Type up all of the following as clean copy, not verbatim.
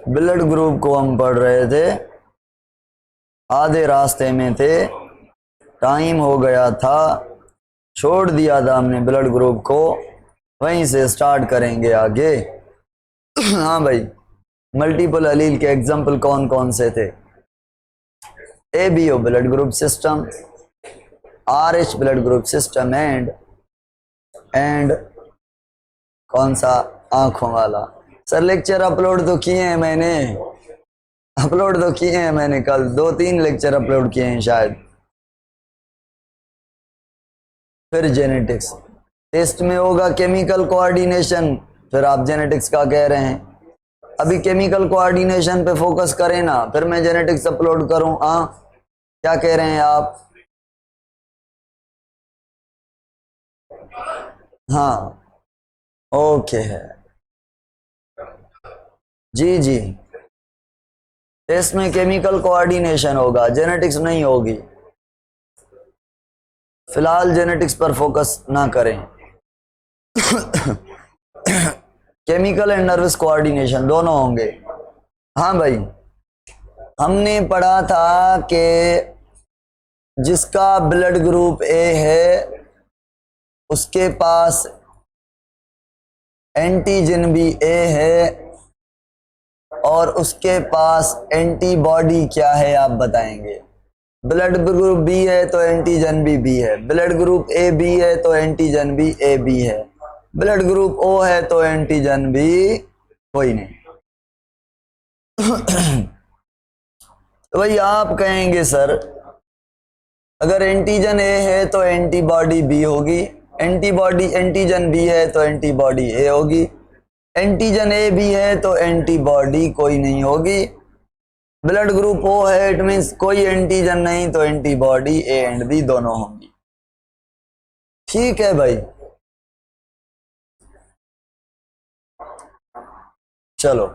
Blood group को हम पढ़ रहे थे, आधे रास्ते में थे, टाइम हो गया था, छोड़ दिया था हमने ब्लड ग्रुप को, वहीं से स्टार्ट करेंगे आगे। हाँ भाई, मल्टीपल एलील के एग्जाम्पल कौन कौन से थे? ABO blood group system, RH blood group system and कौन सा? आंखों वाला। सर लेक्चर अपलोड तो किए हैं मैंने, कल 2-3 लेक्चर अपलोड किए हैं शायद। फिर जेनेटिक्स टेस्ट में होगा केमिकल कोऑर्डिनेशन, फिर आप जेनेटिक्स का कह रहे हैं। अभी केमिकल कोऑर्डिनेशन पे फोकस करें ना, फिर मैं जेनेटिक्स अपलोड करूं। हाँ, क्या कह रहे हैं आप? हाँ ओके है जी जी। टेस्ट में केमिकल कोऑर्डिनेशन होगा, जेनेटिक्स नहीं होगी। फिलहाल जेनेटिक्स पर फोकस ना करें। केमिकल एंड नर्वस कोऑर्डिनेशन दोनों होंगे। हाँ भाई, हमने पढ़ा था कि जिसका ब्लड ग्रुप A है उसके पास एंटीजन भी A है, और उसके पास एंटीबॉडी क्या है आप बताएंगे? ब्लड ग्रुप B है तो एंटीजन भी B है, ब्लड ग्रुप AB है तो एंटीजन भी AB है, ब्लड ग्रुप O है तो एंटीजन भी कोई नहीं। तो भाई आप कहेंगे सर अगर एंटीजन A है तो एंटीबॉडी B होगी, एंटीबॉडी एंटीजन B है तो एंटीबॉडी A होगी, एंटीजन A B है तो एंटीबॉडी कोई नहीं होगी। ब्लड ग्रुप O है, इट मीन्स कोई एंटीजन नहीं तो एंटीबॉडी A एंड B दोनों होंगी। ठीक है भाई, चलो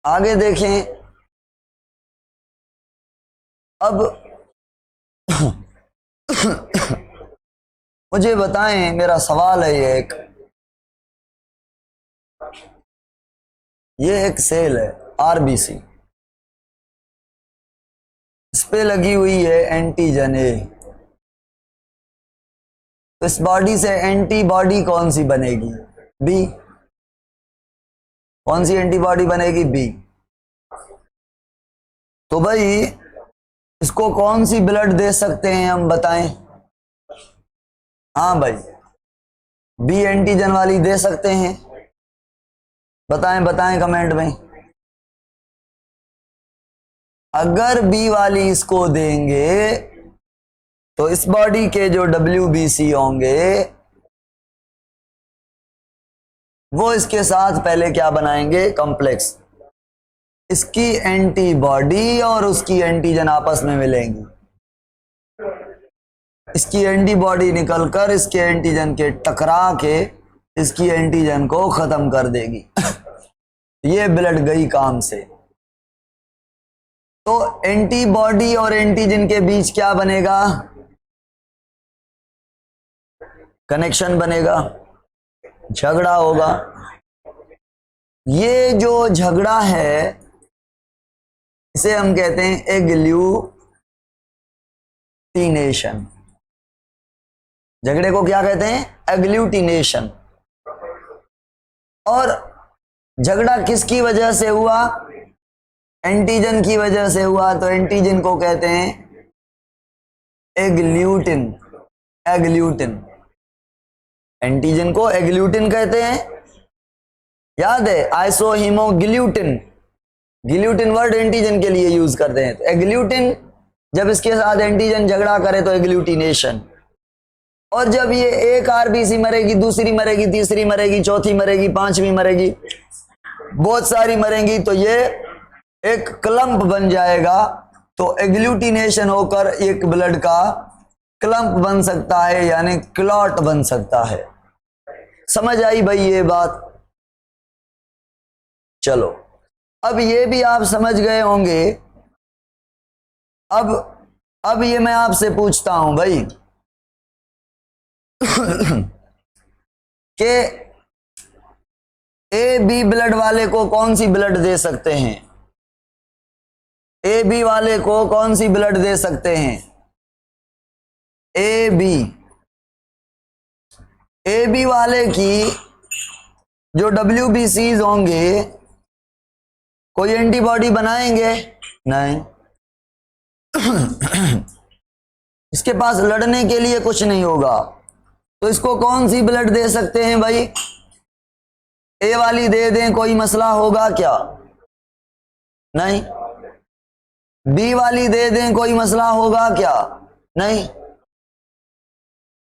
आगे देखें। अब मुझे बताएं, मेरा सवाल है ये एक सेल है RBC, इस पे लगी हुई है एंटीजन A, तो इस बॉडी से एंटीबॉडी कौन सी बनेगी? B। कौन सी एंटीबॉडी बनेगी? B। तो भाई इसको कौन सी ब्लड दे सकते हैं हम बताएं? हाँ भाई, B एंटीजन वाली दे सकते हैं, बताएं बताएं कमेंट में। अगर B वाली इसको देंगे तो इस बॉडी के जो WBC होंगे वो इसके साथ पहले क्या बनाएंगे? कॉम्प्लेक्स। इसकी एंटीबॉडी और उसकी एंटीजन आपस में मिलेंगी, इसकी एंटीबॉडी निकलकर इसके एंटीजन के टकरा के इसकी एंटीजन को खत्म कर देगी। ये ब्लड गई काम से। तो एंटीबॉडी और एंटीजन के बीच क्या बनेगा? कनेक्शन बनेगा, झगड़ा होगा। ये जो झगड़ा है इसे हम कहते हैं एग्लूटिनेशन। झगड़े को क्या कहते हैं? एग्लूटिनेशन। और झगड़ा किसकी वजह से हुआ? एंटीजन की वजह से हुआ, तो एंटीजन को कहते हैं एग्लूटिन। एग्लूटिन, एंटीजन को एग्लूटिन कहते हैं, याद है? आइसोहीमोग्लूटिन, ग्लूटिन वर्ड एंटीजन के लिए यूज करते हैं। तो एग्लूटिन जब इसके साथ एंटीजन झगड़ा करे तो एग्लूटिनेशन। और जब ये एक RBC मरेगी, दूसरी मरेगी, तीसरी मरेगी, चौथी मरेगी, पांचवी मरेगी, बहुत सारी मरेंगी, तो ये एक क्लंप बन जाएगा। तो एग्लूटिनेशन होकर एक ब्लड का क्लंप बन सकता है, यानी क्लॉट बन सकता है। समझ आई भाई ये बात? चलो अब ये भी आप समझ गए होंगे। अब ये मैं आपसे पूछता हूं भाई, कि ए बी ब्लड वाले को कौन सी ब्लड दे सकते हैं, ए बी वाले को कौन सी ब्लड दे सकते हैं, ए बी वाले की जो WBCs होंगे कोई एंटीबॉडी बनाएंगे नहीं। इसके पास लड़ने के लिए कुछ नहीं होगा, तो इसको कौन सी ब्लड दे सकते हैं भाई, ए वाली दे दें, कोई मसला होगा क्या, नहीं। बी वाली दे दें, कोई मसला होगा क्या, नहीं।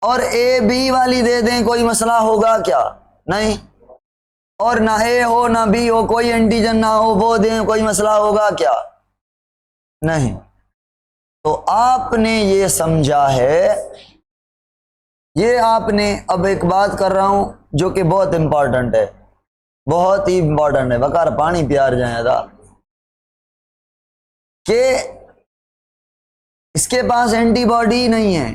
और ए बी वाली दे दें, कोई मसला होगा क्या, नहीं। और ना ए हो ना बी हो, कोई एंटीजन ना हो, वो दें, कोई मसला होगा क्या, नहीं। तो आपने ये समझा है, ये आपने, अब एक बात कर रहा हूं जो कि बहुत इंपॉर्टेंट है, बहुत ही इंपॉर्टेंट है, बकार पानी प्यार जाए था, कि इसके पास एंटीबॉडी नहीं है,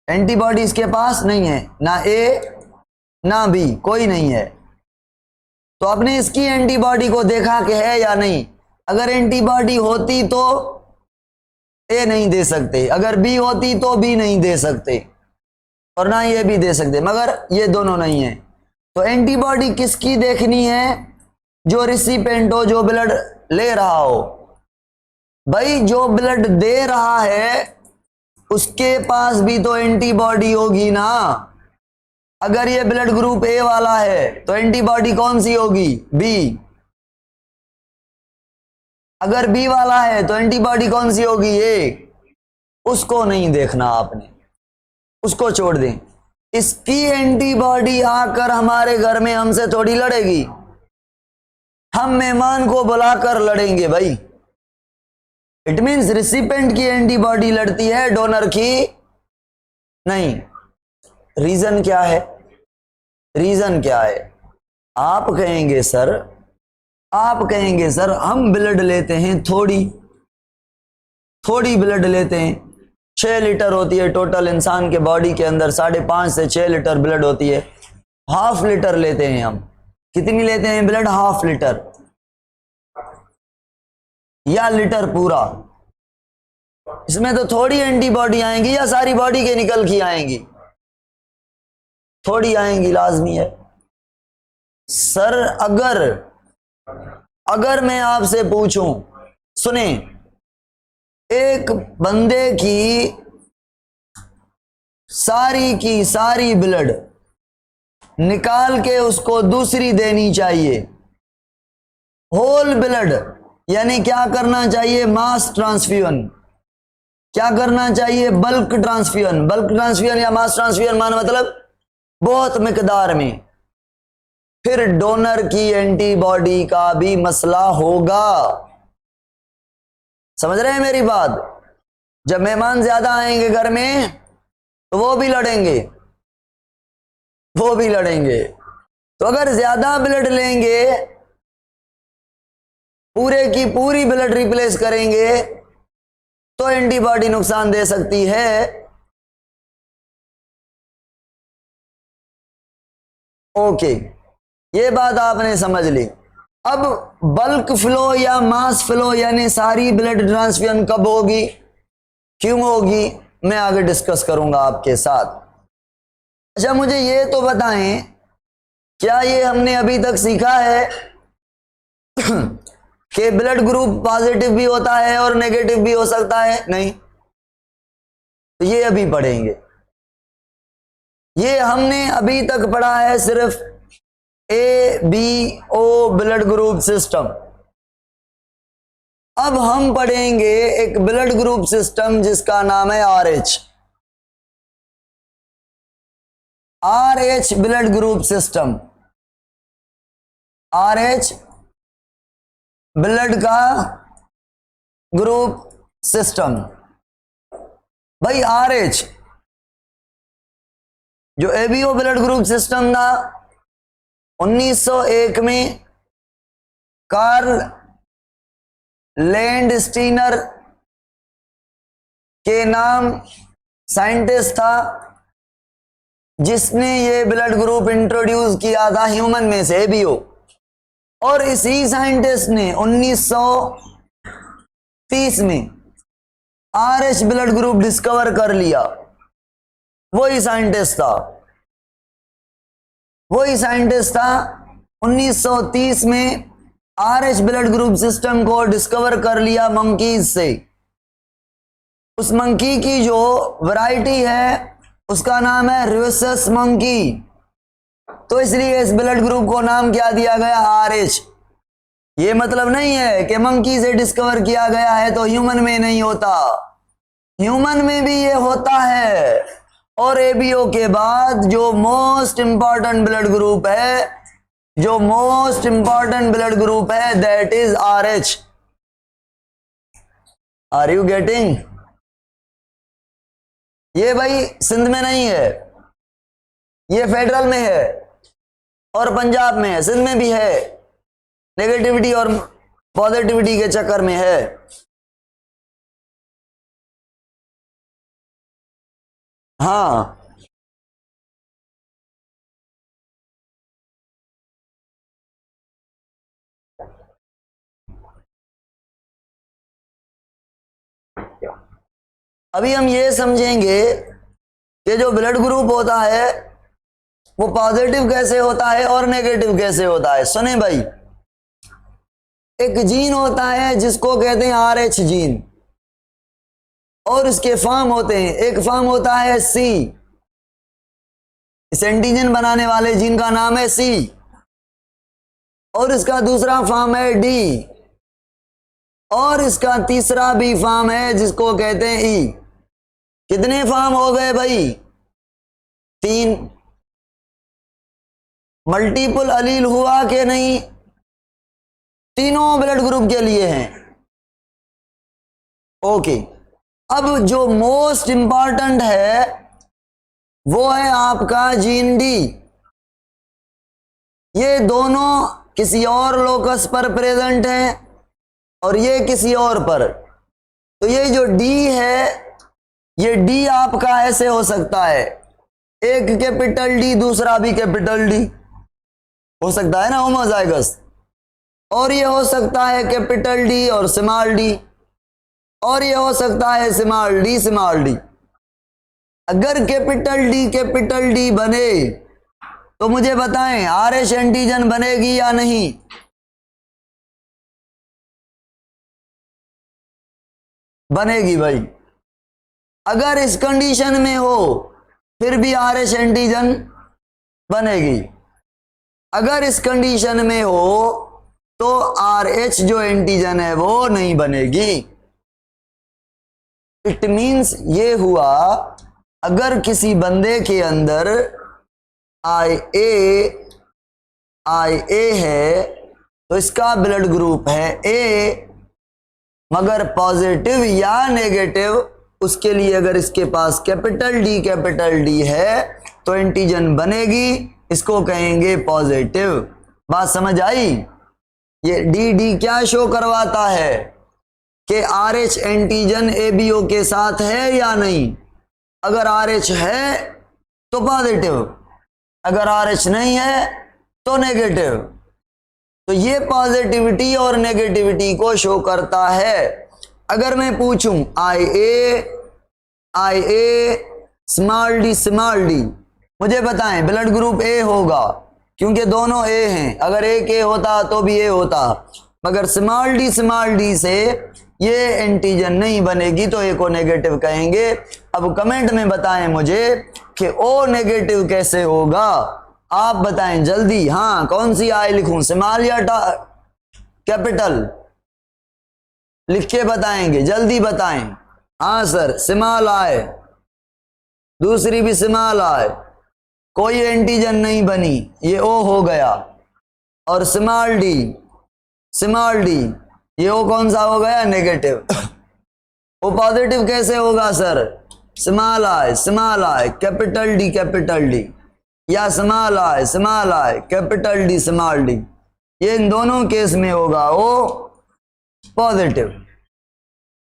एंटीबॉडी इसके पास नहीं है, ना ए ना बी, कोई नहीं है। तो आपने इसकी एंटीबॉडी को देखा कि है या नहीं, अगर एंटीबॉडी होती तो ए नहीं दे सकते, अगर बी होती तो बी नहीं दे सकते, और ना ये भी दे सकते, मगर ये दोनों नहीं है। तो एंटीबॉडी किसकी देखनी है, जो रिसिपेंट हो, जो ब्लड ले रहा हो। भाई जो ब्लड दे रहा है उसके पास भी तो एंटीबॉडी होगी ना। अगर ये ब्लड ग्रुप ए वाला है तो एंटीबॉडी कौन सी होगी, बी। अगर बी वाला है तो एंटीबॉडी कौन सी होगी, ए। उसको नहीं देखना आपने, उसको छोड़ दें। इसकी एंटीबॉडी आकर हमारे घर में हमसे थोड़ी लड़ेगी, हम मेहमान को बुलाकर लड़ेंगे भाई। इट मीन्स रिसिपेंट की एंटीबॉडी लड़ती है, डोनर की नहीं। रीजन क्या है, रीजन क्या है, आप कहेंगे सर, आप कहेंगे सर हम ब्लड लेते हैं, थोड़ी ब्लड लेते हैं, 6 लीटर होती है टोटल इंसान के बॉडी के अंदर, 5.5 से 6 लीटर ब्लड होती है, हाफ लीटर लेते हैं हम। कितनी लेते हैं ब्लड, हाफ लीटर या लीटर पूरा। इसमें तो थोड़ी एंटीबॉडी आएंगी या सारी बॉडी के निकल के आएंगी, थोड़ी आएंगी, लाजमी है। सर अगर मैं आपसे पूछूं, सुने, एक बंदे की सारी ब्लड निकाल के उसको दूसरी देनी चाहिए, होल ब्लड, यानी क्या करना चाहिए, मास ट्रांसफ्यूजन। क्या करना चाहिए, बल्क ट्रांसफ्यूजन। बल्क ट्रांसफ्यूजन या मास ट्रांसफ्यूजन मान मतलब बहुत मिकदार में। फिर डोनर की एंटीबॉडी का भी मसला होगा, समझ रहे हैं मेरी बात। जब मेहमान ज्यादा आएंगे घर में तो वो भी लड़ेंगे, तो अगर ज्यादा ब्लड लेंगे, पूरे की पूरी ब्लड रिप्लेस करेंगे, तो एंटीबॉडी नुकसान दे सकती है। ओके, ये बात आपने समझ ली। अब बल्क फ्लो या मास फ्लो यानी सारी ब्लड ट्रांसफ्यूजन कब होगी, क्यों होगी, मैं आगे डिस्कस करूंगा आपके साथ। अच्छा मुझे ये तो बताएं, क्या ये हमने अभी तक सीखा है कि ब्लड ग्रुप पॉजिटिव भी होता है और नेगेटिव भी हो सकता है, नहीं। तो ये अभी पढ़ेंगे। ये हमने अभी तक पढ़ा है सिर्फ ABO ब्लड ग्रुप सिस्टम। अब हम पढ़ेंगे एक ब्लड ग्रुप सिस्टम जिसका नाम है RH blood group system. RH blood का ग्रुप सिस्टम। भाई RH जो ABO ब्लड ग्रुप सिस्टम था 1901 में कार्ल लैंडस्टीनर के नाम साइंटिस्ट था, जिसने ये ब्लड ग्रुप इंट्रोड्यूस किया था ह्यूमन में से एबीओ, और इसी साइंटिस्ट ने 1930 में आरएच ब्लड ग्रुप डिस्कवर कर लिया। वही साइंटिस्ट था 1930 में आरएच ब्लड ग्रुप सिस्टम को डिस्कवर कर लिया मंकीज से। उस मंकी की जो वैरायटी है उसका नाम है र्यूसस मंकी, तो इसलिए इस ब्लड ग्रुप को नाम क्या दिया गया, आरएच। ये मतलब नहीं है कि मंकी से डिस्कवर किया गया है तो ह्यूमन में नहीं होता, ह्यूमन में भी ये होता है। और एबीओ के बाद जो मोस्ट इंपॉर्टेंट ब्लड ग्रुप है, that is Rh. Are you getting? ये भाई सिंध में नहीं है, ये फेडरल में है और पंजाब में है, सिंध में भी है, नेगेटिविटी और पॉजिटिविटी के चक्कर में है। हाँ, अभी हम ये समझेंगे कि जो ब्लड ग्रुप होता है वो पॉजिटिव कैसे होता है और नेगेटिव कैसे होता है। सुने भाई, एक जीन होता है जिसको कहते हैं आरएच जीन, और इसके फॉर्म होते हैं। एक फॉर्म होता है सी, इस एंटीजन बनाने वाले जीन का नाम है सी, और इसका दूसरा फॉर्म है डी, और इसका तीसरा भी फॉर्म है जिसको कहते हैं ई। कितने फॉर्म हो गए भाई? 3। मल्टीपल अलील हुआ कि नहीं? तीनों ब्लड ग्रुप के लिए हैं। ओके, अब जो मोस्ट इंपॉर्टेंट है वो है आपका जीन डी। ये दोनों किसी और लोकस पर प्रेजेंट हैं और ये किसी और पर। तो ये जो डी है, ये डी आपका ऐसे हो सकता है, एक कैपिटल डी दूसरा भी कैपिटल डी हो सकता है ना, होमोजाइगस। और ये हो सकता है कैपिटल डी और स्मॉल डी, और ये हो सकता है स्मॉल डी। अगर कैपिटल डी बने तो मुझे बताएं आरएच एंटीजन बनेगी या नहीं? बनेगी भाई। अगर इस कंडीशन में हो फिर भी आरएच एंटीजन बनेगी। अगर इस कंडीशन में हो तो आरएच जो एंटीजन है वो नहीं बनेगी। इट मीन्स ये हुआ, अगर किसी बंदे के अंदर IA है तो इसका ब्लड ग्रुप है ए, मगर पॉजिटिव या नेगेटिव, उसके लिए अगर इसके पास कैपिटल डी है तो एंटीजन बनेगी, इसको कहेंगे पॉजिटिव। बात समझ आई? ये डी क्या शो करवाता है कि आरएच एंटीजन एबीओ के साथ है या नहीं। अगर आरएच है तो पॉजिटिव, अगर आरएच नहीं है तो नेगेटिव। तो ये पॉजिटिविटी और नेगेटिविटी को शो करता है। अगर मैं पूछूं IA स्मॉल डी, मुझे बताएं ब्लड ग्रुप ए होगा क्योंकि दोनों ए हैं। अगर एक ए होता तो भी ए होता, मगर स्मॉल डी से ये एंटीजन नहीं बनेगी तो ए को नेगेटिव कहेंगे। अब कमेंट में बताएं मुझे कि ओ नेगेटिव कैसे होगा, आप बताएं जल्दी। हाँ, कौन सी आई लिखूं, स्मॉल या कैपिटल? लिख के बताएंगे, जल्दी बताएं। हाँ सर, स्मॉल आई, दूसरी भी स्मॉल आई, कोई एंटीजन नहीं बनी, ये ओ हो गया। और स्मॉल डी, ये ओ कौन सा हो गया, नेगेटिव। वो पॉजिटिव कैसे होगा sir? Small I capital D, या small I capital D small D, ये इन दोनों केस में होगा वो पॉजिटिव।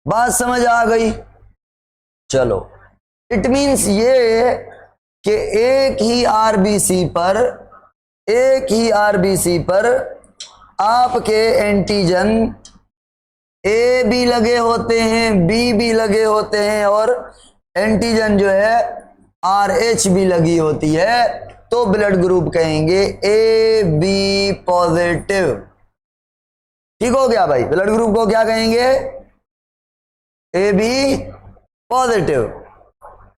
बात समझ आ गई? चलो, इट मीन्स ये कि एक ही आरबीसी पर आपके एंटीजन ए भी लगे होते हैं, बी भी लगे होते हैं और एंटीजन जो है RH भी लगी होती है, तो ब्लड ग्रुप कहेंगे ए बी पॉजिटिव। ठीक हो गया भाई, ब्लड ग्रुप को क्या कहेंगे? A B positive.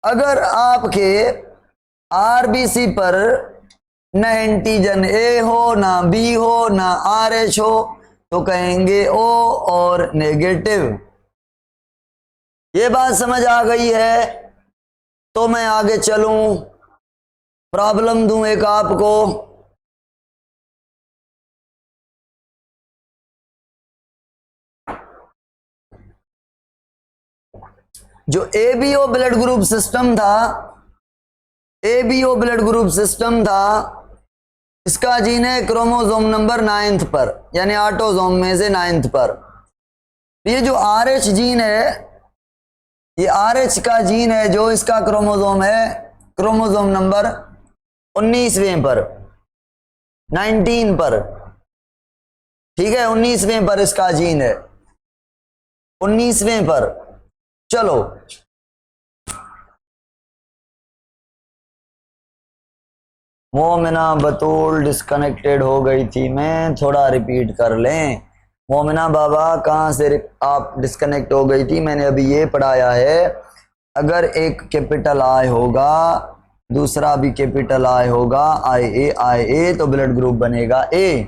अगर आपके आरबीसी पर न एंटीजन ए हो, ना बी हो, ना RH हो, तो कहेंगे O और नेगेटिव। ये बात समझ आ गई है? तो मैं आगे चलूं, प्रॉब्लम दूं एक आपको। जो ABO ब्लड ग्रुप सिस्टम था, इसका जीन है क्रोमोसोम नंबर 9 पर, यानी ऑटोसोम में से 9 पर। ये जो RH जीन है, ये RH का जीन है, जो इसका क्रोमोसोम है क्रोमोसोम नंबर 19वें पर, 19 पर। ठीक है, 19वें पर इसका जीन है, 19वें पर। चलो, मोमिना बतूल डिस्कनेक्टेड हो गई थी, मैं थोड़ा रिपीट कर लें। मोमिना बाबा कहाँ से आप डिस्कनेक्ट हो गई थी? मैंने अभी ये पढ़ाया है, अगर एक कैपिटल I होगा, दूसरा भी कैपिटल I होगा, IA तो ब्लड ग्रुप बनेगा A।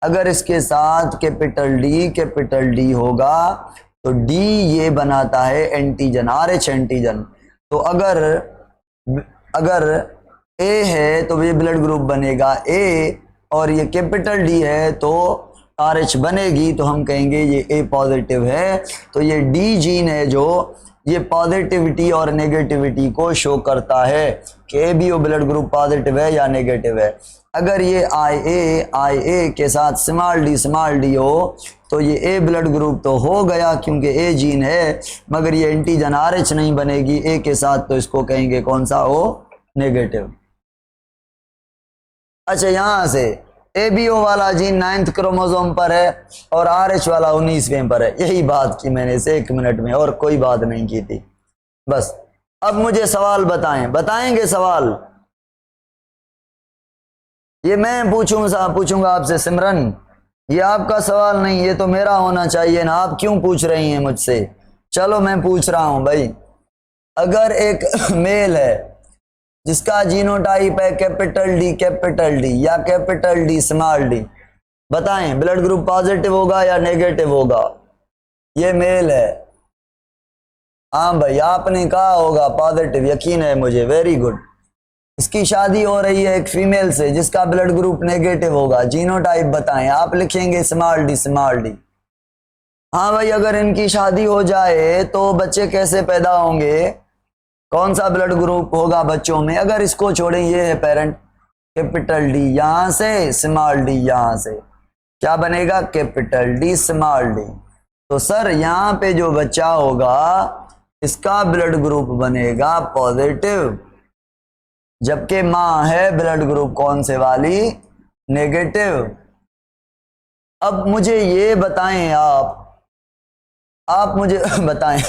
अगर इसके साथ कैपिटल D होगा तो D ये बनाता है एंटीजन, RH एंटीजन। तो अगर A है तो ये ब्लड ग्रुप बनेगा A, और ये कैपिटल D है तो RH बनेगी, तो हम कहेंगे ये A पॉजिटिव है। तो ये D जीन है जो ये पॉजिटिविटी और नेगेटिविटी को शो करता है कि ABO ब्लड ग्रुप पॉजिटिव है या नेगेटिव है। अगर ये IA के साथ स्मॉल d हो तो ये A ब्लड ग्रुप तो हो गया क्योंकि A जीन है, मगर ये एंटीजन RH नहीं बनेगी A के साथ, तो इसको कहेंगे कौन सा? O negative. अच्छा, यहां से ABO वाला जीन 9th क्रोमोसोम पर है और RH वाला 19वें पर है। यही बात की मैंने इसे 1 मिनट में, और कोई बात नहीं की थी। बस अब मुझे सवाल बताएंगे सवाल? ये मैं पूछूंगा आपसे सिमरन, ये आपका सवाल नहीं, ये तो मेरा होना चाहिए ना। आप क्यों पूछ रही हैं मुझसे? चलो मैं पूछ रहा हूं भाई। अगर एक मेल है जिसका जीनोटाइप है कैपिटल D या कैपिटल D स्मॉल d, बताएं ब्लड ग्रुप पॉजिटिव होगा या नेगेटिव होगा? ये मेल है। हाँ भाई, आपने कहा होगा पॉजिटिव, यकीन है मुझे, वेरी गुड। इसकी शादी हो रही है एक फीमेल से जिसका ब्लड ग्रुप नेगेटिव होगा, जीनोटाइप बताएं। आप लिखेंगे स्मॉल d। हाँ भाई, अगर इनकी शादी हो जाए तो बच्चे कैसे पैदा होंगे? कौन सा ब्लड ग्रुप होगा बच्चों में? अगर इसको छोड़ें, ये है पेरेंट, कैपिटल D यहां से, स्मॉल d यहां से, क्या बनेगा? Capital D small d। तो सर यहां पे जो बच्चा होगा इसका ब्लड ग्रुप बनेगा पॉजिटिव, जबकि मां है ब्लड ग्रुप कौन से वाली? नेगेटिव। अब मुझे ये बताएं, आप मुझे बताएं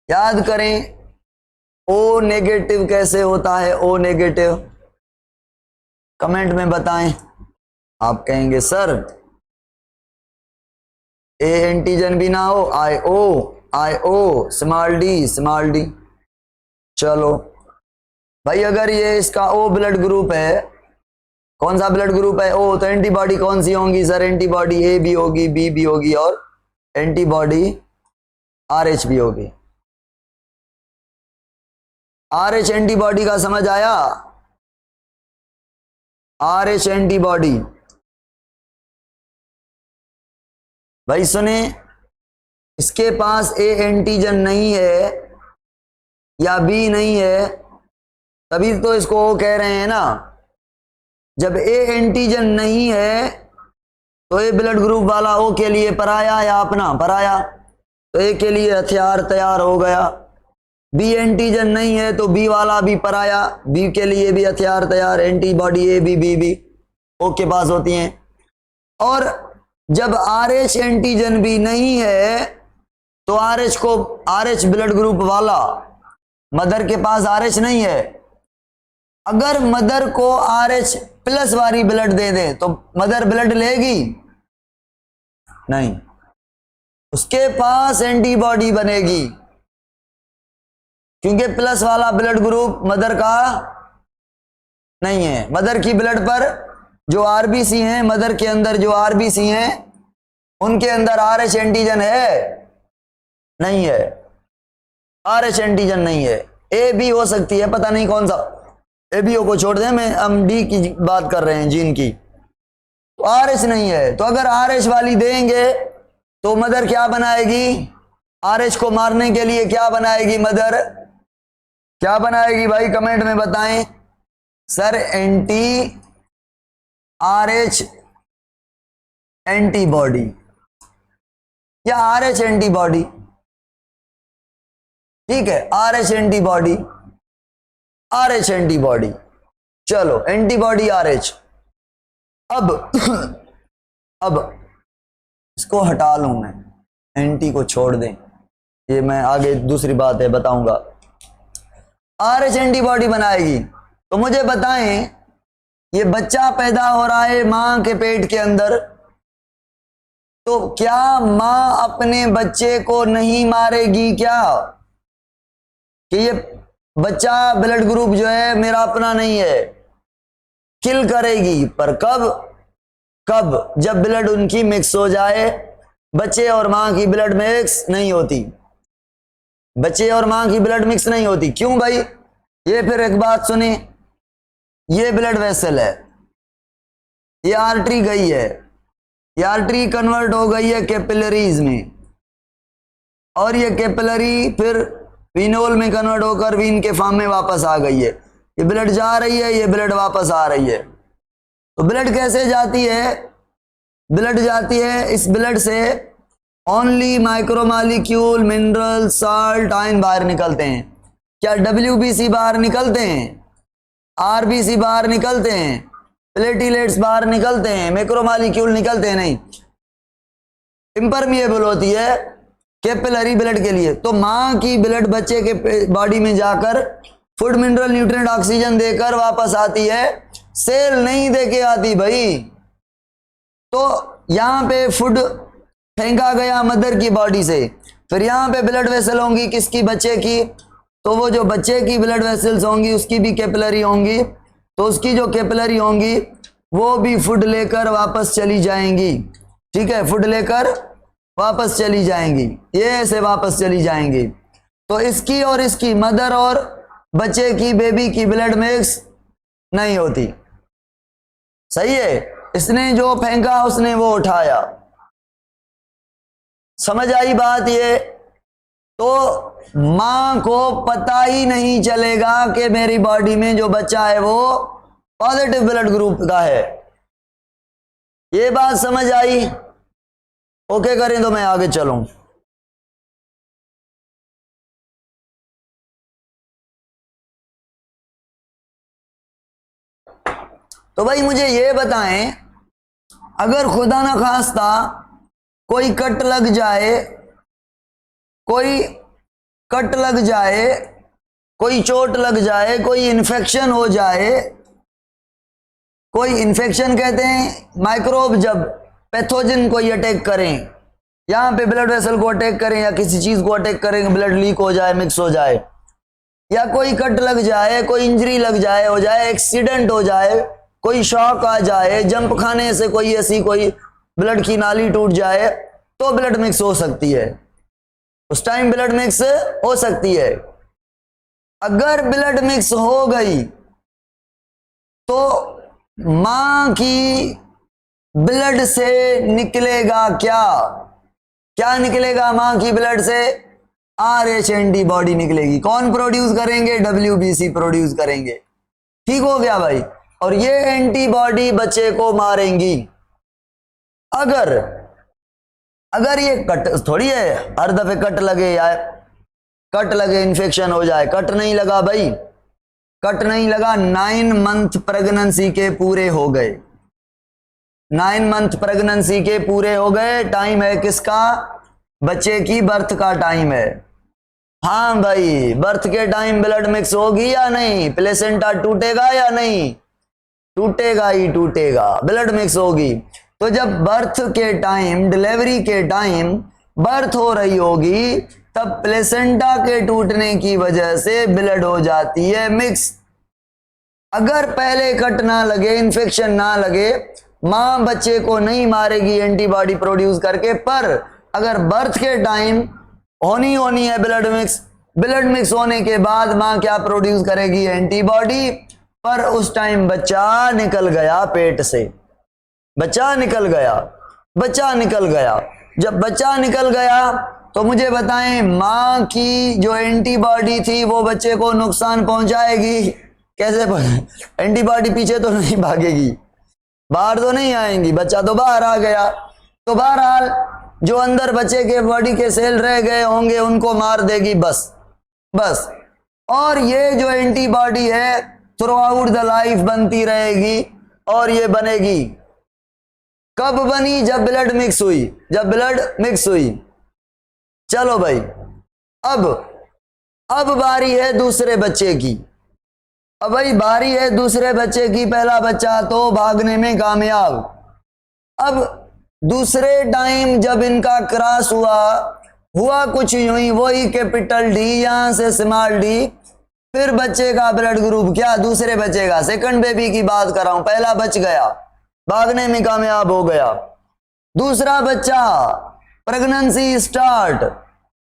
याद करें, O नेगेटिव कैसे होता है? O नेगेटिव कमेंट में बताएं। आप कहेंगे सर A एंटीजन भी ना हो, IO स्मॉल d। चलो भाई, अगर ये इसका O ब्लड ग्रुप है, कौन सा ब्लड ग्रुप है? O, तो एंटीबॉडी कौन सी होंगी सर? एंटीबॉडी A भी होगी, B भी होगी, और एंटीबॉडी RH भी होगी। RH एंटीबॉडी का समझ आया? RH एंटीबॉडी भाई सुने, इसके पास A एंटीजन नहीं है या B नहीं है, तभी तो इसको O कह रहे हैं ना। जब A एंटीजन नहीं है तो A ब्लड ग्रुप वाला O के लिए पराया या अपना? पराया। तो A के लिए हथियार तैयार हो गया, बी एंटीजन नहीं है तो बी वाला भी पराया, बी के लिए भी हथियार तैयार, antibody A B B B O के पास होती हैं। और जब RH एंटीजन भी नहीं है तो RH को, RH ब्लड ग्रुप वाला मदर के पास RH नहीं है, अगर मदर को RH प्लस वाली ब्लड दे दे तो मदर ब्लड लेगी नहीं, उसके पास एंटीबॉडी बनेगी, क्योंकि प्लस वाला ब्लड ग्रुप मदर का नहीं है। मदर की ब्लड पर जो आरबीसी हैं, मदर के अंदर जो आरबीसी हैं उनके अंदर RH एंटीजन है नहीं है, RH एंटीजन नहीं है। ए बी हो सकती है, पता नहीं कौन सा, एबीओ को छोड़ दें, हम डी की बात कर रहे हैं, जीन की। तो RH नहीं है, तो अगर RH वाली देंगे तो मदर क्या बनाएगी, RH को मारने के लिए क्या बनाएगी मदर, क्या बनाएगी भाई कमेंट में बताएं सर। एंटी RH एंटीबॉडी या RH एंटीबॉडी, ठीक है, RH एंटीबॉडी, RH एंटीबॉडी, चलो एंटीबॉडी RH। अब इसको हटा लूं मैं, एंटी को छोड़ दें, ये मैं आगे दूसरी बात है बताऊंगा। RH एंटीबॉडी बनाएगी तो मुझे बताएं, ये बच्चा पैदा हो रहा है मां के पेट के अंदर, तो क्या मां अपने बच्चे को नहीं मारेगी क्या, कि ये बच्चा ब्लड ग्रुप जो है मेरा अपना नहीं है, किल करेगी, पर कब जब ब्लड उनकी मिक्स हो जाए। बच्चे और मां की ब्लड मिक्स नहीं होती, बच्चे और मां की ब्लड मिक्स नहीं होती, क्यों भाई, ये फिर एक बात सुनी, ये ब्लड वेसल है, ये आर्टरी गई है, ये आर्टरी कन्वर्ट हो गई है कैपिलरीज में, और ये कैपिलरी फिर वीनोल में कन्वर्ट होकर वीन के फॉर्म में वापस आ गई है। ये ब्लड जा रही है, ये ब्लड वापस आ रही है। तो ब्लड कैसे जाती है, ब्लड जाती है, इस ब्लड से ओनली माइक्रोमॉलिक्यूल, मिनरल, साल्ट, आयन बाहर निकलते हैं। क्या WBC बाहर निकलते हैं, RBC बाहर निकलते हैं, प्लेटिलेट्स बाहर निकलते हैं, मैक्रोमॉलिक्यूल निकलते हैं नहीं, इम्परमिएबल होती है कैपिलरी ब्लड के लिए। तो मां की ब्लड बच्चे के बॉडी में जाकर फूड, मिनरल, न्यूट्रिएंट, ऑक्सीजन देकर वापस आती है, सेल नहीं देके आती भाई। तो यहां पे फूड फेंका गया मदर की बॉडी से, फिर यहां पे ब्लड वेसल होंगी किसकी, बच्चे की, तो वो जो बच्चे की ब्लड वेसल्स होंगी उसकी भी कैपिलरी होंगी, तो उसकी जो कैपिलरी होंगी वो भी फूड लेकर वापस चली जाएंगी, ठीक है, फूड लेकर वापस चली जाएंगी, ये ऐसे वापस चली जाएंगी। तो इसकी और इसकी, मदर और बच्चे की, बेबी की ब्लड मिक्स नहीं होती, सही है, इसने जो फेंका उसने वो उठाया, समझ आई बात। ये तो मां को पता ही नहीं चलेगा कि मेरी बॉडी में जो बच्चा है वो पॉजिटिव ब्लड ग्रुप का है, ये बात समझ आई। ओके करें तो मैं आगे चलूं। तो भाई मुझे ये बताएं, अगर खुदा ना खास्ता कोई कट लग जाए, कोई कट लग जाए, कोई चोट लग जाए, कोई इन्फेक्शन हो जाए, कोई इन्फेक्शन कहते हैं माइक्रोब जब पैथोजन को अटैक करें, यहां पे ब्लड वेसल को अटैक करें या किसी चीज को अटैक करें, ब्लड लीक हो जाए, मिक्स हो जाए, या कोई कट लग जाए, कोई इंजरी लग जाए, हो जाए एक्सीडेंट हो जाए, कोई शॉक आ जाए, जंप खाने से कोई ऐसी कोई ब्लड की नाली टूट जाए, तो ब्लड मिक्स हो सकती है, उस टाइम ब्लड मिक्स हो सकती है। अगर ब्लड मिक्स हो गई तो मां की ब्लड से निकलेगा क्या, क्या निकलेगा मां की ब्लड से, RH एंटीबॉडी निकलेगी। कौन प्रोड्यूस करेंगे, WBC प्रोड्यूस करेंगे, ठीक हो गया भाई। और ये एंटीबॉडी बच्चे को मारेंगी। अगर ये कट थोड़ी है हर दफे कट लगे या कट लगे इन्फेक्शन हो जाए। कट नहीं लगा भाई, कट नहीं लगा। 9 मंथ प्रेगनेंसी के पूरे हो गए, 9 मंथ प्रेगनेंसी के पूरे हो गए। टाइम है किसका? बच्चे की बर्थ का टाइम है। हाँ भाई, बर्थ के टाइम ब्लड मिक्स होगी या नहीं? प्लेसेंटा टूटेगा या नहीं? टूटेगा ही टूटेगा, ब्लड मिक्स होगी। तो जब बर्थ के टाइम, डिलीवरी के टाइम बर्थ हो रही होगी, तब प्लेसेंटा के टूटने की वजह से ब्लड हो जाती है मिक्स। अगर पहले कट ना लगे, इन्फेक्शन ना लगे, मां बच्चे को नहीं मारेगी एंटीबॉडी प्रोड्यूस करके। पर अगर बर्थ के टाइम होनी है ब्लड मिक्स, ब्लड मिक्स होने के बाद मां क्या प्रोड्यूस करेगी? एंटीबॉडी। पर उस टाइम बच्चा निकल गया पेट से, बच्चा निकल गया, बच्चा निकल गया। जब बच्चा निकल गया तो मुझे बताएं, मां की जो एंटीबॉडी थी वो बच्चे को नुकसान पहुंचाएगी? कैसे? एंटीबॉडी पीछे तो नहीं भागेगी, बाहर तो नहीं आएंगी, बच्चा तो बाहर आ गया। तो बहरहाल जो अंदर बच्चे के बॉडी के सेल रह गए होंगे उनको मार देगी, बस बस। और ये जो एंटीबॉडी है थ्रू आउट द लाइफ बनती रहेगी, और ये बनेगी कब बनी? जब ब्लड मिक्स हुई, जब ब्लड मिक्स हुई। चलो भाई, अब बारी है दूसरे बच्चे की। अब भाई बारी है दूसरे बच्चे की। पहला बच्चा तो भागने में कामयाब। अब दूसरे टाइम जब इनका क्रॉस हुआ कुछ यूं ही, वही कैपिटल डी यहां से स्मॉल डी। फिर बच्चे का ब्लड ग्रुप क्या? दूसरे बच्चे का, सेकंड बेबी की बात कर रहा हूं। पहला बच गया, भागने में कामयाब हो गया। दूसरा बच्चा, प्रेगनेंसी स्टार्ट।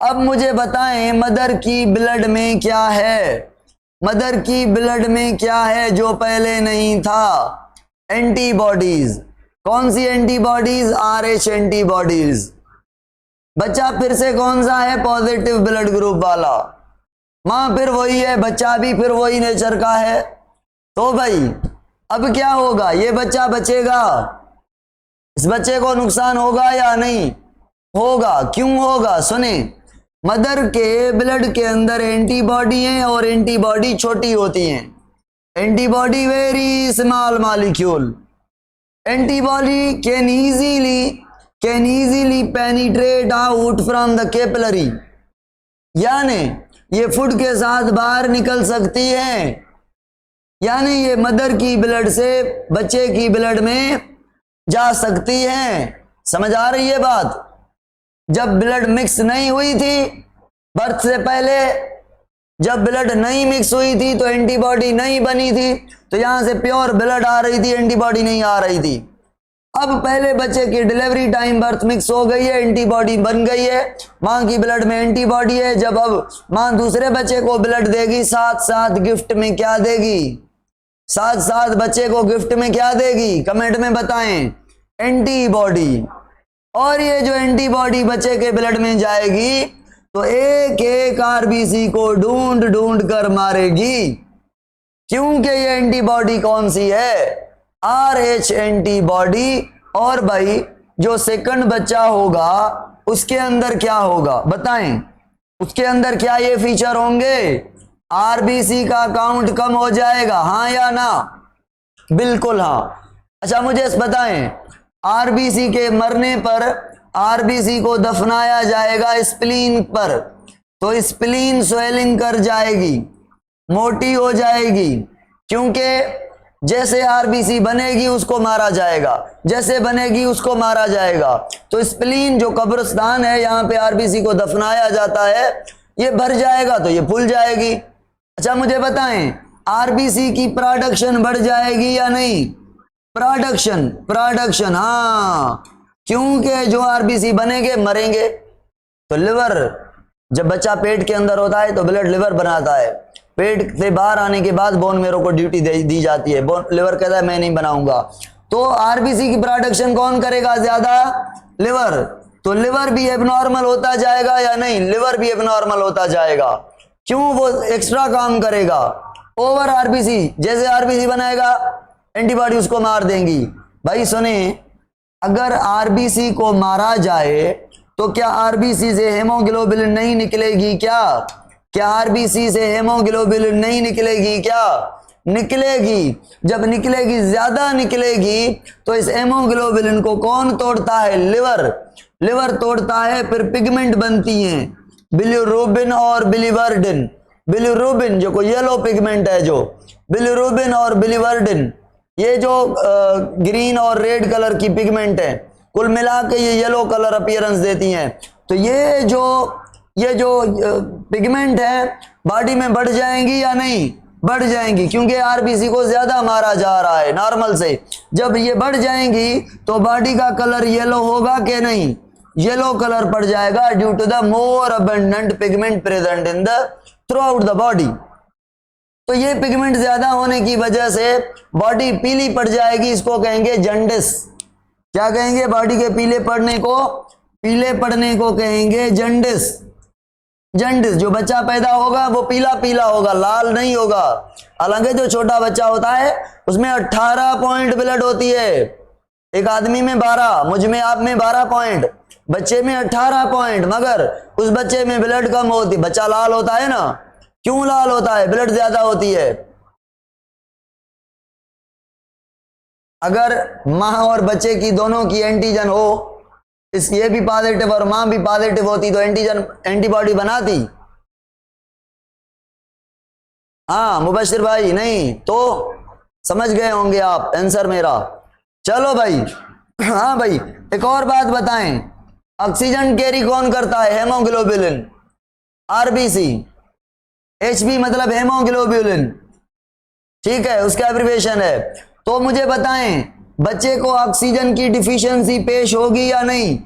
अब मुझे बताएं, मदर की ब्लड में क्या है? मदर की ब्लड में क्या है जो पहले नहीं था? एंटीबॉडीज। कौन सी एंटीबॉडीज? RH antibodies. बच्चा फिर से कौन सा है? पॉजिटिव ब्लड ग्रुप वाला। मां फिर वही है, बच्चा भी फिर वही नेचर का है। तो भाई अब क्या होगा? ये बच्चा बचेगा, इस बच्चे को नुकसान होगा या नहीं होगा? क्यों होगा? सुने, मदर के ब्लड के अंदर एंटीबॉडी है, और एंटीबॉडी छोटी होती हैं। Antibody very small molecule. Antibody can easily penetrate out from the capillary, यानी ये फूड के साथ बाहर निकल सकती है। यानी ये मदर की ब्लड से बच्चे की ब्लड में जा सकती है। समझ आ रही है बात? जब ब्लड मिक्स नहीं हुई थी बर्थ से पहले, जब ब्लड नहीं मिक्स हुई थी तो एंटीबॉडी नहीं बनी थी, तो यहां से प्योर ब्लड आ रही थी, एंटीबॉडी नहीं आ रही थी। अब पहले बच्चे की डिलीवरी टाइम बर्थ मिक्स हो गई है, एंटीबॉडी बन गई है, मां की ब्लड में एंटीबॉडी है। जब अब मां दूसरे बच्चे को ब्लड देगी, साथ साथ गिफ्ट में क्या देगी? साथ साथ बच्चे को गिफ्ट में क्या देगी? कमेंट में बताएं। एंटीबॉडी। और ये जो एंटीबॉडी बच्चे के ब्लड में जाएगी तो एक एक RBC को ढूंढ ढूंढ कर मारेगी, क्योंकि ये एंटीबॉडी कौन सी है? RH antibody. और भाई जो सेकंड बच्चा होगा उसके अंदर क्या होगा बताएं? उसके अंदर क्या ये फीचर होंगे? RBC का काउंट कम हो जाएगा, हाँ या ना? बिल्कुल हाँ। अच्छा मुझे बताएं, RBC के मरने पर RBC को दफनाया जाएगा स्प्लीन पर, तो स्प्लीन स्वेलिंग कर जाएगी, मोटी हो जाएगी, क्योंकि जैसे RBC बनेगी उसको मारा जाएगा, जैसे बनेगी उसको मारा जाएगा। तो स्प्लीन जो कब्रिस्तान है, यहाँ पे RBC को दफनाया जाता है, ये भर जाएगा तो ये फूल जाएगी। अच्छा मुझे बताएं, RBC की प्रोडक्शन बढ़ जाएगी या नहीं? प्रोडक्शन हाँ, क्योंकि जो RBC बनेंगे मरेंगे। तो लिवर, जब बच्चा पेट के अंदर होता है तो ब्लड लिवर बनाता है, पेट से बाहर आने के बाद बोन मेरो को ड्यूटी दी जाती है, लिवर कहता है मैं नहीं बनाऊंगा। तो RBC की प्रोडक्शन कौन करेगा ज्यादा? लिवर। तो लिवर भी एबनॉर्मल होता जाएगा या नहीं? लिवर भी एबनॉर्मल होता जाएगा। क्यों? वो एक्स्ट्रा काम करेगा। ओवर RBC, जैसे RBC बनाएगा एंटीबॉडी उसको मार देंगी। भाई सुने, अगर RBC को मारा जाए तो क्या RBC से हेमोग्लोबिन नहीं निकलेगी क्या? क्या आरबीसी से हेमोग्लोबिन नहीं निकलेगी? क्या निकलेगी। जब निकलेगी, ज्यादा निकलेगी, तो इस हेमोग्लोबिन को कौन तोड़ता है? लिवर। लिवर तोड़ता है, फिर पिगमेंट बनती हैं, बिलिरुबिन और बिलिवर्डिन। बिलिरुबिन जो कोई येलो पिगमेंट है, जो बिलिरुबिन और बिलिवर्डिन, ये जो ग्रीन और रेड कलर की पिगमेंट है, कुल मिला के ये येलो कलर अपीयरेंस देती हैं। तो ये जो पिगमेंट है बॉडी में बढ़ जाएंगी या नहीं? बढ़ जाएंगी, क्योंकि आरबीसी को ज्यादा मारा जा रहा है नॉर्मल से। जब ये बढ़ जाएंगी तो बॉडी का कलर येलो होगा कि नहीं? येलो कलर पड़ जाएगा, due to the more abundant pigment present in the throughout the body. तो ये पिगमेंट ज्यादा होने की वजह से बॉडी पीली पड़ जाएगी, इसको कहेंगे जंडिस। क्या कहेंगे? बॉडी के पीले पड़ने को कहेंगे जंडिस। जंडिस। जो बच्चा पैदा होगा वो पीला पीला होगा, लाल नहीं होगा। हालांकि जो छोटा बच्चा होता है उसमें 18 पॉइंट ब्लड होती है। एक आदमी में 12, मुझ में आप में 12 पॉइंट, बच्चे में 18 पॉइंट, मगर उस बच्चे में ब्लड कम होती। बच्चा लाल होता है ना, क्यों लाल होता है? ब्लड ज्यादा होती है। अगर मां और बच्चे की दोनों की एंटीजन हो, ये भी पॉजिटिव और मां भी पॉजिटिव होती, तो एंटीबॉडी बनाती? हाँ मुबशिर भाई, नहीं तो समझ गए होंगे आप आंसर मेरा। चलो भाई, हाँ भाई एक और बात बताएं, ऑक्सीजन कैरी कौन करता है? हेमोग्लोबिन। आरबीसी। एचबी मतलब हेमोग्लोबिन, ठीक है, उसका एब्रिविएशन है। तो मुझे बताएं, बच्चे को ऑक्सीजन की डिफिशियंसी पेश होगी या नहीं?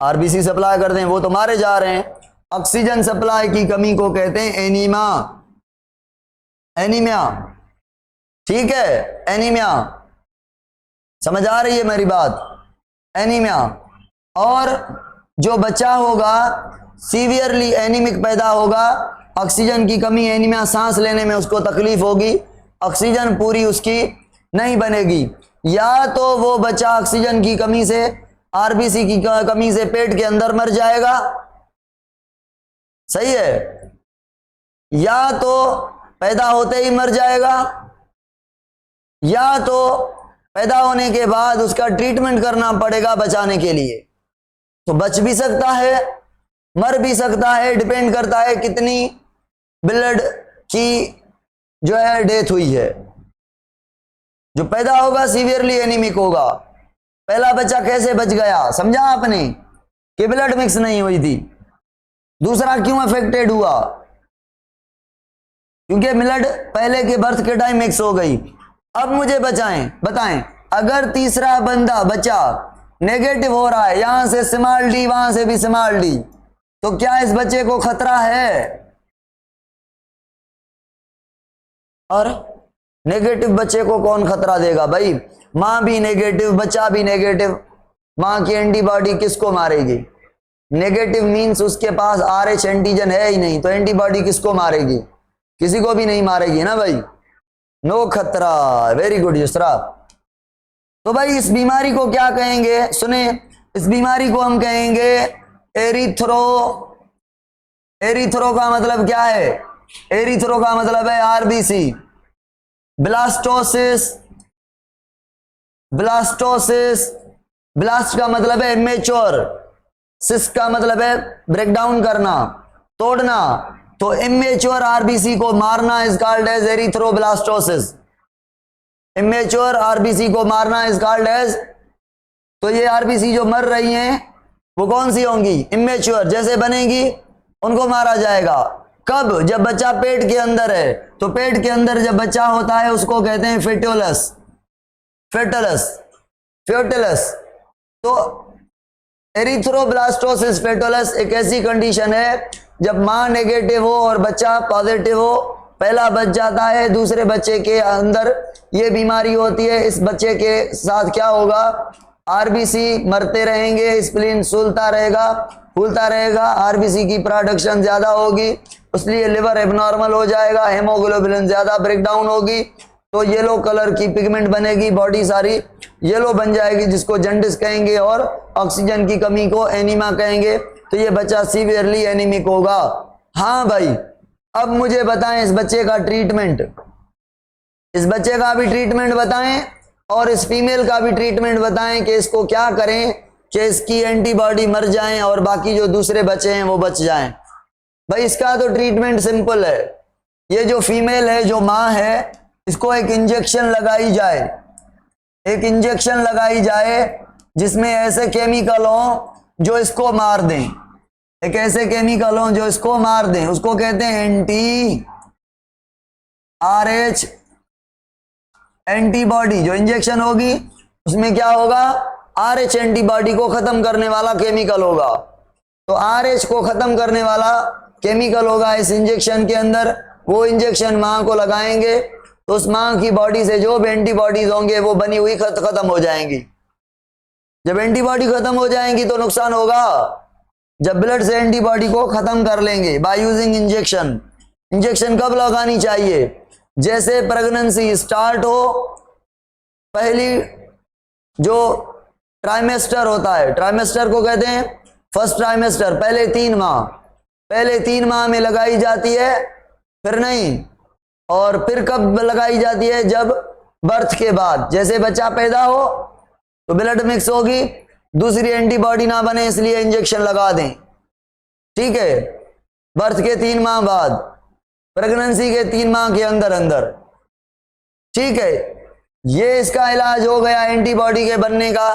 आरबीसी सप्लाई करते हैं, वो तो मारे जा रहे हैं। ऑक्सीजन सप्लाई की कमी को कहते हैं एनीमिया। एनीमिया, ठीक है, एनीमिया। समझ आ रही है मेरी बात? एनीमिया। और जो बच्चा होगा सीवियरली एनीमिक पैदा होगा, ऑक्सीजन की कमी, एनीमिया, सांस लेने में उसको तकलीफ होगी, ऑक्सीजन पूरी उसकी नहीं बनेगी। या तो वो बच्चा ऑक्सीजन की कमी से, आरबीसी की कमी से पेट के अंदर मर जाएगा, सही है, या तो पैदा होते ही मर जाएगा, या तो पैदा होने के बाद उसका ट्रीटमेंट करना पड़ेगा बचाने के लिए। तो बच भी सकता है, मर भी सकता है, डिपेंड करता है कितनी ब्लड की जो है डेथ हुई है। जो पैदा होगा सीवियरली एनीमिक होगा। पहला बच्चा कैसे बच गया, समझा आपने? कि ब्लड मिक्स नहीं हुई थी। दूसरा क्यों अफेक्टेड हुआ? क्योंकि ब्लड पहले के बर्थ के टाइम मिक्स हो गई। अब मुझे बताएं, अगर तीसरा बच्चा नेगेटिव हो रहा है, यहां से स्मॉल डी, वहां से भी स्मॉल डी, तो क्या इस बच्चे को खतरा है? और नेगेटिव बच्चे को कौन खतरा देगा भाई? मां भी नेगेटिव, बच्चा भी नेगेटिव, मां की एंटीबॉडी किसको मारेगी? नेगेटिव मींस उसके पास आरएच एंटीजन है ही नहीं, तो एंटीबॉडी किसको मारेगी? किसी को भी नहीं मारेगी ना भाई। नो खतरा। Very good Yusra. तो भाई इस बीमारी को क्या कहेंगे? सुने, इस बीमारी को हम कहेंगे एरिथ्रो का मतलब क्या है? एरिथ्रो का मतलब है आरबीसी। ब्लास्टोसिस, ब्लास्ट का मतलब है इमेच्योर, सिस का मतलब है ब्रेकडाउन करना, तोड़ना। तो इमेच्योर आरबीसी को मारना is called as erythroblastosis. Immature RBC को मारना इज कॉल्ड एज, तो ये आरबीसी जो मर रही हैं वो कौन सी होंगी? इमेच्योर। जैसे बनेगी उनको मारा जाएगा। कब? जब बच्चा पेट के अंदर है। तो पेट के अंदर जब बच्चा होता है उसको कहते हैं फेटलस। तो एरिथ्रोब्लास्टोसिस फेटलस एक ऐसी कंडीशन है जब मां नेगेटिव हो और बच्चा पॉजिटिव हो, पहला बच जाता है, दूसरे बच्चे के अंदर ये बीमारी होती है। इस बच्चे के साथ क्या होगा? आरबीसी मरते रहेंगे, स्प्लीन फूलता रहेगा, आरबीसी की प्रोडक्शन ज्यादा होगी, इसलिए लिवर एबनॉर्मल हो जाएगा, हेमोग्लोबिन ज्यादा ब्रेकडाउन होगी, तो येलो कलर की पिगमेंट बनेगी, बॉडी सारी येलो बन जाएगी, जिसको जंडिस कहेंगे, और ऑक्सीजन की कमी को एनीमिया कहेंगे। तो ये बच्चा सीवियरली एनीमिक होगा। हाँ भाई, अब मुझे बताएं इस बच्चे का ट्रीटमेंट, इस बच्चे का भी ट्रीटमेंट बताएं और इस फीमेल का भी ट्रीटमेंट बताएं कि इसको क्या करें कि इसकी एंटीबॉडी मर जाएं और बाकी जो दूसरे बच्चे हैं वो बच जाएं। भाई इसका तो ट्रीटमेंट सिंपल है। ये जो फीमेल है, जो माँ है, इसको एक इंजेक्शन लगाई जाए, एक इंजेक्शन लगाई जाए जिसमें ऐसे केमिकल हो जो इसको मार दें, एक ऐसे केमिकल हो जो इसको मार दें, उसको कहते हैं एंटी RH एंटीबॉडी। जो इंजेक्शन होगी उसमें क्या होगा, RH एंटीबॉडी को खत्म करने वाला केमिकल होगा। तो RH को खत्म करने वाला केमिकल होगा इस इंजेक्शन के अंदर। वो इंजेक्शन मां को लगाएंगे तो उस मां की बॉडी से जो भी एंटीबॉडीज होंगे वो बनी हुई खत्म हो जाएंगी। जब एंटीबॉडी खत्म हो जाएंगी तो नुकसान होगा। जब ब्लड से एंटीबॉडी को खत्म कर लेंगे बाय यूजिंग इंजेक्शन। इंजेक्शन कब लगानी चाहिए, जैसे प्रेगनेंसी स्टार्ट हो, पहली जो ट्राइमेस्टर होता है, ट्राइमेस्टर को कहते हैं फर्स्ट ट्राइमेस्टर, पहले 3 माह, पहले 3 माह में लगाई जाती है, फिर नहीं। और फिर कब लगाई जाती है, जब बर्थ के बाद, जैसे बच्चा पैदा हो तो ब्लड मिक्स होगी, दूसरी एंटीबॉडी ना बने इसलिए इंजेक्शन लगा दें, ठीक है। बर्थ के 3 माह बाद, प्रेगनेंसी के 3 माह के अंदर अंदर, ठीक है। ये इसका इलाज हो गया एंटीबॉडी के बनने का।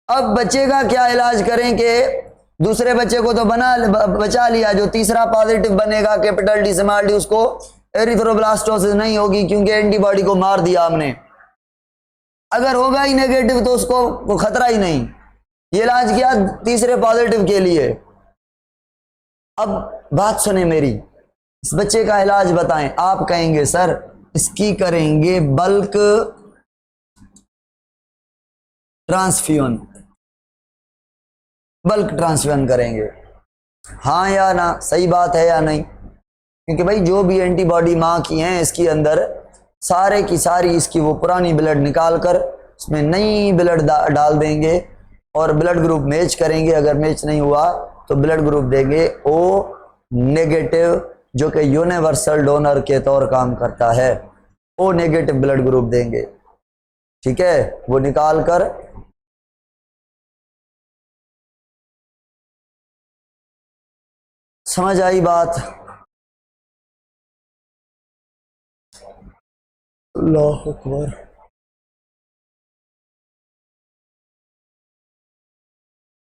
अब बच्चे का क्या इलाज करें कि दूसरे बच्चे को तो बचा लिया, जो तीसरा पॉजिटिव बनेगा कैपिटल डी स्मॉल डी, उसको एरिथ्रोब्लास्टोसिस नहीं होगी क्योंकि एंटीबॉडी को मार दिया हमने। अगर होगा ही नेगेटिव तो उसको खतरा ही नहीं। ये इलाज किया तीसरे पॉजिटिव के लिए। अब बात सुने मेरी, इस बच्चे का इलाज बताएं। आप कहेंगे सर इसकी करेंगे बल्क ट्रांसफ्यूजन, बल्क ट्रांसफ्यूजन करेंगे। हाँ या ना, सही बात है या नहीं? क्योंकि भाई जो भी एंटीबॉडी माँ की हैं इसके अंदर सारे की सारी इसकी वो पुरानी ब्लड निकाल कर उसमें नई ब्लड डाल देंगे और ब्लड ग्रुप मैच करेंगे। अगर मैच नहीं हुआ तो ब्लड ग्रुप देंगे O नेगेटिव, जो कि यूनिवर्सल डोनर के तौर काम करता है। O नेगेटिव ब्लड ग्रुप देंगे, ठीक है। वो निकाल कर समझ आई बात? अल्लाह अकबर।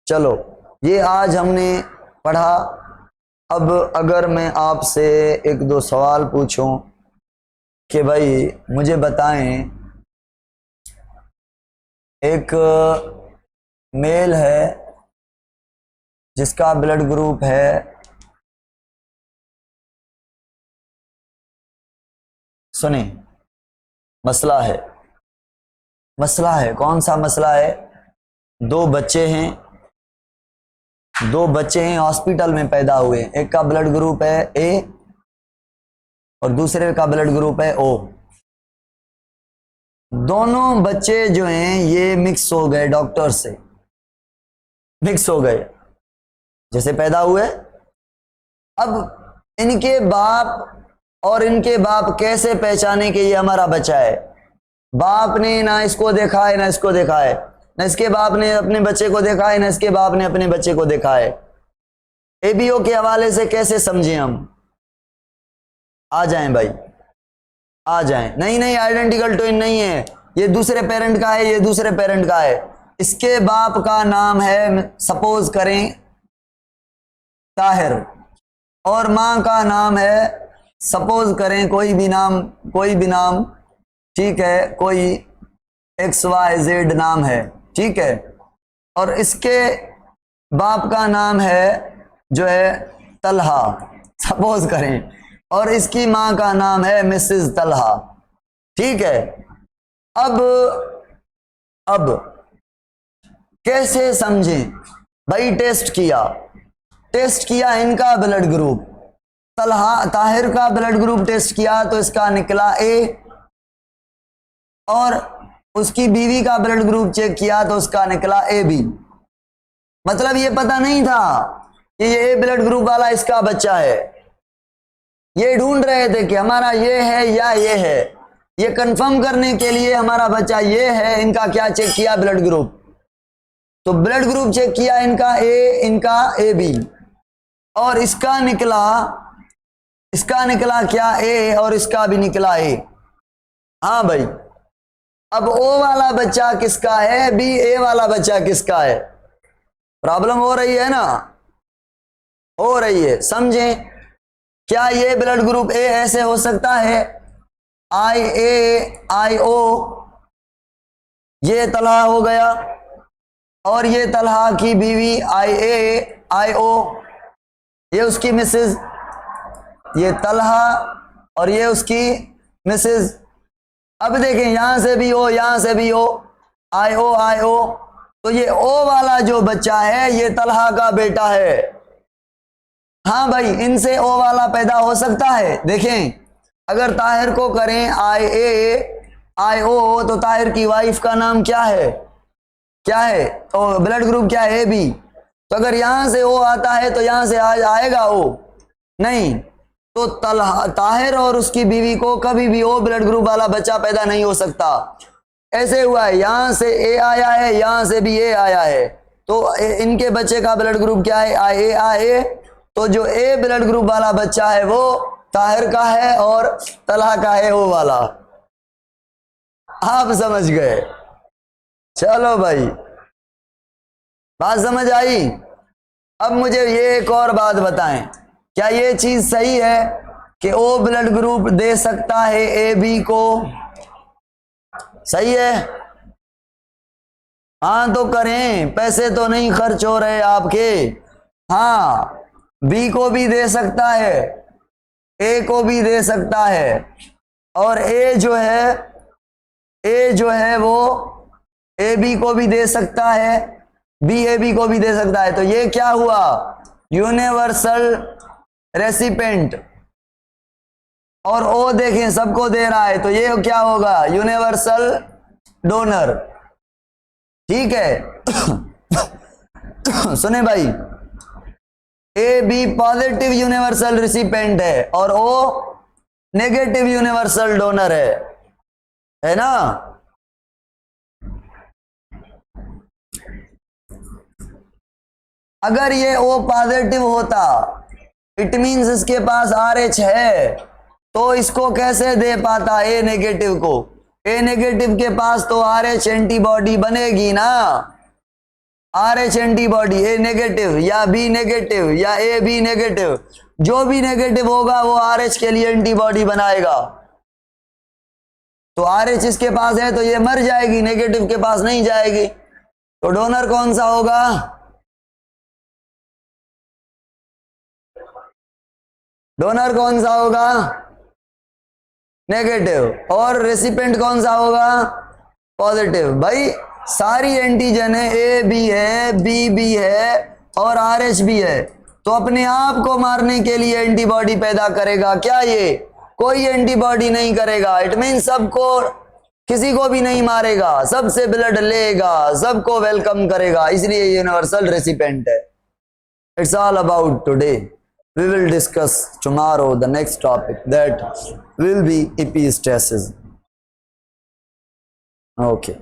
चलो ये आज हमने पढ़ा। अब अगर मैं आपसे 1-2 सवाल पूछूं कि भाई मुझे बताएं, एक मेल है जिसका ब्लड ग्रुप है, सुने मसला है, मसला है, कौन सा मसला है? 2 बच्चे हैं, 2 बच्चे हैं, हॉस्पिटल में पैदा हुए। एक का ब्लड ग्रुप है A और दूसरे का ब्लड ग्रुप है O। दोनों बच्चे जो हैं ये मिक्स हो गए, डॉक्टर से मिक्स हो गए जैसे पैदा हुए। अब इनके बाप और इनके बाप कैसे पहचाने कि ये हमारा बच्चा है? बाप ने ना इसको देखा है ना इसको देखा है, ना इसके बाप ने अपने बच्चे को देखा है ना इसके बाप ने अपने बच्चे को देखा है। ABO के हवाले से कैसे समझें हम? आ जाएं भाई, आ जाएं। नहीं नहीं, आइडेंटिकल ट्विन नहीं है, ये दूसरे पेरेंट का है, ये दूसरे पेरेंट का है। इसके बाप का नाम है, सपोज करें, ताहिर, और मां का नाम है, सपोज करें कोई भी नाम, ठीक है, कोई XYZ नाम है, ठीक है। और इसके बाप का नाम है जो है तलहा, सपोज करें, और इसकी मां का नाम है मिसेस तलहा, ठीक है। अब कैसे समझें भाई? टेस्ट किया इनका ब्लड ग्रुप, ताहिर का ब्लड ग्रुप टेस्ट किया तो इसका निकला A, और उसकी बीवी का ब्लड ग्रुप चेक किया तो उसका निकला AB। मतलब ये पता नहीं था कि ये ब्लड ग्रुप वाला इसका बच्चा है। ये ढूंढ रहे थे कि हमारा ये है या ये है। ये कंफर्म करने के लिए हमारा बच्चा ये है, इनका क्या चेक किया, ब्लड ग्रुप। तो ब्लड ग्रुप चेक किया इनका ए, इनका ए बी, और इसका निकला क्या, ए, और इसका भी निकला ए। हाँ भाई, अब ओ वाला बच्चा किसका है, बी, ए वाला बच्चा किसका है। प्रॉब्लम हो रही है ना, हो रही है, समझें। क्या ये ब्लड ग्रुप ए ऐसे हो सकता है, आई ए आई ओ, ये तलहा हो गया, और ये तलहा की बीवी आई ए आई ओ, ये उसकी मिसेज, ये तलहा और ये उसकी मिसेज। अब देखें, यहां से भी ओ, यहां से भी ओ, आई ओ आई ओ, तो ये ओ वाला जो बच्चा है ये तलहा का बेटा है। हाँ भाई, इनसे ओ वाला पैदा हो सकता है। देखें, अगर ताहिर को करें आई ए आई ओ, तो ताहिर की वाइफ का नाम क्या है, क्या है, तो ब्लड ग्रुप क्या है, ए बी। तो अगर यहां से ओ आता है तो यहां से आएगा ओ नहीं, तो ताहिर और उसकी बीवी को कभी भी ओ ब्लड ग्रुप वाला बच्चा पैदा नहीं हो सकता। ऐसे हुआ है, यहां से ए आया है, यहां से भी ए आया है, तो इनके बच्चे का ब्लड ग्रुप क्या है, आई ए आई ए। तो जो ए ब्लड ग्रुप वाला बच्चा है वो ताहिर का है और तलहा का है ओ वाला। आप समझ गए। चलो भाई, बात समझ आई। अब मुझे ये एक और बात बताएं, क्या ये चीज सही है कि ओ ब्लड ग्रुप दे सकता है ए बी को, सही है? हाँ तो करें, पैसे तो नहीं खर्च हो रहे आपके। हाँ, बी को भी दे सकता है, ए को भी दे सकता है, और ए जो है वो ए बी को भी दे सकता है, बी ए बी को भी दे सकता है। तो ये क्या हुआ, यूनिवर्सल रेसिपेंट। और ओ देखें सबको दे रहा है, तो ये क्या होगा, यूनिवर्सल डोनर। ठीक है। सुने भाई, A B positive universal recipient है और ओ नेगेटिव यूनिवर्सल डोनर है ना। अगर ये ओ पॉजिटिव होता, इट मींस इसके पास RH है, तो इसको कैसे दे पाता ए नेगेटिव को। ए नेगेटिव के पास तो RH एंटीबॉडी बनेगी ना, RH एंटीबॉडी, ए नेगेटिव या बी नेगेटिव या ए बी नेगेटिव, जो भी नेगेटिव होगा वो RH के लिए एंटीबॉडी बनाएगा। तो RH इसके पास है तो ये मर जाएगी, नेगेटिव के पास नहीं जाएगी। तो डोनर कौन सा होगा, डोनर कौन सा होगा, नेगेटिव, और रेसिपेंट कौन सा होगा, पॉजिटिव। भाई सारी एंटीजन है, ए बी है, बी बी है और RH भी है, तो अपने आप को मारने के लिए एंटीबॉडी पैदा करेगा क्या, ये कोई एंटीबॉडी नहीं करेगा। इट मीन सबको, किसी को भी नहीं मारेगा, सबसे ब्लड लेगा, सबको वेलकम करेगा, इसलिए यूनिवर्सल रेसिपेंट है। It's all about today. We will discuss tomorrow the next topic, that will be epistasis. Okay.